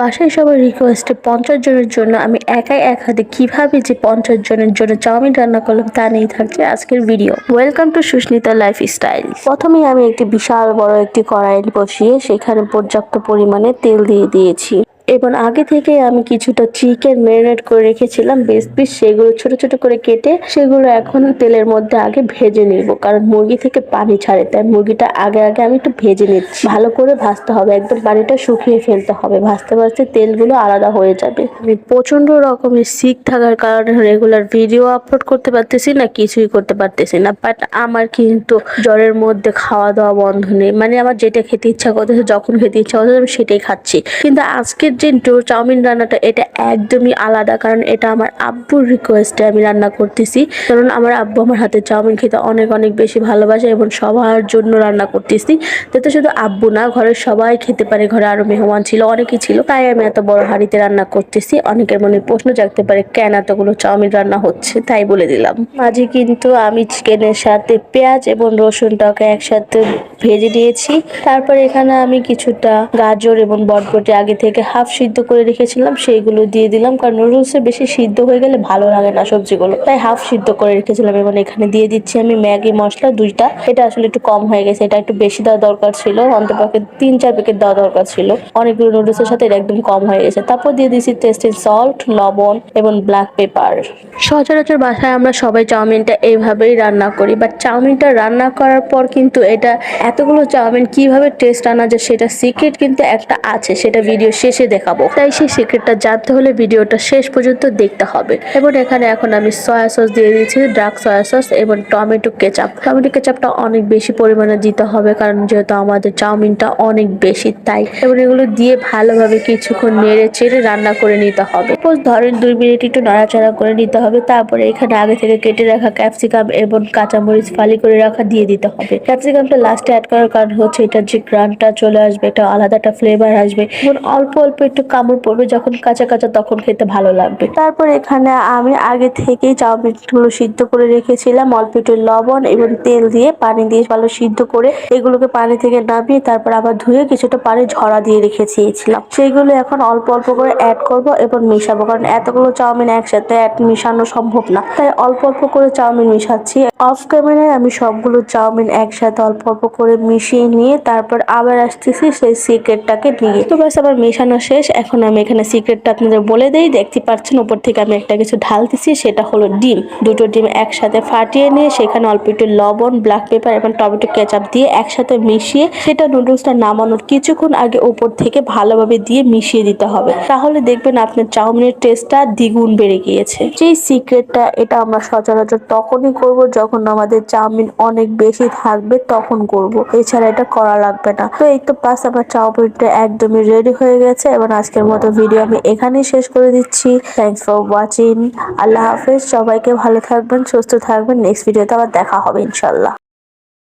বাসায় সবার রিকোয়েস্টে 50 জনের জন্য আমি একাই এক হাতে কিভাবে যে 50 জনের জন্য চাউমিন রান্না করলাম তা নিয়ে থাকছে আজকের video. Welcome to Susmita lifestyle. প্রথমেই আমি একটি বিশাল বড় একটি কড়াই বসিয়ে সেখানে পর্যাপ্ত পরিমাণে তেল দিয়ে দিয়েছি এবং আগে থেকে আমি কিছুটা চিকেন ম্যারিনেট করে রেখেছিলাম বেশ পিস, সেগুলো ছোট ছোট করে কেটে সেগুলো এখন তেলের মধ্যে আগে ভেজে নিব, কারণ মুরগি থেকে পানি ছাড়ে, তাই মুরগিটা আগে আগে আমি একটু ভেজে নিচ্ছি। ভালো করে ভাজতে হবে, একদম পানিটা শুকিয়ে ফেলতে হবে, ভাজতে ভাজতে তেলগুলো আলাদা হয়ে যাবে। আমি প্রচন্ড রকমের সিক থাকার কারণে রেগুলার ভিডিও আপলোড করতে পারতেছি না, কিছুই করতে পারতেছি না। বাট আমার কিন্তু জ্বরের মধ্যে খাওয়া দাওয়া বন্ধ নেই, মানে আমার যেটা খেতে ইচ্ছা করতেছে, যখন খেতে ইচ্ছা করতেছে আমি সেটাই খাচ্ছি। কিন্তু আজকের যে চাউমিন রান্নাটা এটা একদমই আলাদা, কারণ এটা আমার আব্বুর রিকোয়েস্টে আমি রান্না করতেছি। কারণ আমার আব্বু আমার হাতে চাউমিন খেতে অনেক অনেক বেশি ভালোবাসে এবং সবার জন্য রান্না করতেছি, যাতে শুধু আব্বু না ঘরের সবাই খেতে পারে। ঘরে আরো মেহমান ছিল, অনেকেই ছিল, তাই আমি এত বড় হাঁড়িতে রান্না করতেছি। অনেকের মনে প্রশ্ন জাগতে পারে কেন এতগুলো চাউমিন রান্না হচ্ছে, তাই বলে দিলাম। মাঝে কিন্তু আমি চিকেনের সাথে পেঁয়াজ এবং রসুনটাকে একসাথে ভেজে দিয়েছি। তারপর এখানে আমি কিছুটা গাজর এবং বরবটি আগে থেকে হাফ সিদ্ধ করে রেখেছিলাম, সেইগুলো দিয়ে দিলাম, কারণ নুডলসে বেশি সিদ্ধ হয়ে গেলে ভালো লাগে না সবজিগুলো, তাই হাফ সিদ্ধ করে রেখেছিলাম। এবং এখানে দিয়ে দিচ্ছি আমি ম্যাগি মশলা 2টা। এটা আসলে একটু কম হয়ে গেছে, এটা একটু বেশি দেওয়া দরকার ছিল, অন্তপক্ষে 3-4 প্যাকেট দেওয়া দরকার ছিল। অনেকগুলো নুডলসের সাথে এটা একদম কম হয়ে গেছে। তারপর দিয়ে দিচ্ছি টেস্টিং সল্ট, লবণ এবং ব্ল্যাক পেপার। সচরাচর বাসায় আমরা সবাই চাউমিনটা এইভাবেই রান্না করি, বাট চাউমিনটা রান্না করার পর কিন্তু এটা এতগুলো চাউমিন কিভাবে টেস্ট আনা যায় সেটা সিক্রেট কিন্তু একটা আছে, সেটা ভিডিও শেষে দেখাবো। তাই সেই সিক্রেটটা জানতে হলে ভিডিওটা শেষ পর্যন্ত দেখতে হবে। এবং এখানে এখন আমি সয়া সস দিয়ে দিয়েছি, ডার্ক সয়া সস এবং টমেটো কেচাপ। টমেটো কেচাপটা অনেক বেশি পরিমাণে দিতে হবে, কারণ যেহেতু আমাদের চাউমিনটা অনেক বেশি, তাই। এবং এগুলো দিয়ে ভালোভাবে কিছুক্ষণ নেড়ে চেড়ে রান্না করে নিতে হবে। ধরেন 2 মিনিট একটু নাড়াচাড়া করে নিতে হবে। তারপরে এখানে আগে থেকে কেটে রাখা ক্যাপসিকাম এবং কাঁচামরিচ ফালি করে রাখা দিয়ে দিতে হবে। ক্যাপসিকামটা লাস্টে অ্যাড করার কারণ হচ্ছে এটার যে গ্রানটা চলে আসবে, এটা আলাদা একটা ফ্লেভার আসবে এবং অল্প অল্প একটু কামড় পড়বে, যখন কাঁচা কাঁচা তখন খেতে ভালো লাগবে। তারপর এখানে আমি আগে থেকেই চাউমিনগুলো সিদ্ধ করে রেখেছিলাম, অল্প একটু লবণ এবং তেল দিয়ে পানি দিয়ে ভালো সিদ্ধ করে এগুলোকে পানি থেকে নামিয়ে তারপর আবার ধুয়ে কিছুটা পানি ঝরা দিয়ে রেখেছিলাম। সেইগুলো এখন অল্প অল্প করে অ্যাড করব এবং মিশাবো, কারণ এতগুলো চাউমিন একসাথে মিশানো সম্ভব না, তাই অল্প অল্প করে চাউমিন মিশাচ্ছি। অফ ক্যামেরায় আমি সবগুলো চাউমিন একসাথে অল্প অল্প করে মিশিয়ে নিয়ে তারপর আবার আসতেছি সেই সিক্রেটটাকে নিয়ে। তো ব্যাস আমার মেশানো শেষ। এখন আমি এখানে সিক্রেটটা আপনাদের বলে দেই। দেখতে পাচ্ছেন উপর থেকে আমি একটা কিছু ঢালতেছি, সেটা হলো ডিম। 2টো ডিম একসাথে ফাটিয়ে নিয়ে সেখানে অল্প একটু লবণ, ব্ল্যাক পেপার এবং টমেটো কেচাপ দিয়ে একসাথে মিশিয়ে সেটা নুডলসটা নামানোর কিছুক্ষণ আগে উপর থেকে ভালোভাবে দিয়ে মিশিয়ে দিতে হবে। তাহলে দেখবেন আপনার চাউমিনের টেস্টটা দ্বিগুণ বেড়ে গিয়েছে। যেই সিক্রেটটা এটা আমরা সচরাচর তখনই করব যখন আমাদের চাউমিন অনেক বেশি থাকবে, তখন করব, এছাড়া এটা করা লাগবে না। তো এই তো বাস আমার চাউমিনটা একদমই রেডি হয়ে গেছে এবং আজকের মতো ভিডিও আমি এখানেই শেষ করে দিচ্ছি। Thanks for watching. আল্লাহ হাফেজ। সবাইকে ভালো থাকবেন, সুস্থ থাকবেন। নেক্সট ভিডিওতে আবার দেখা হবে ইনশাল্লাহ।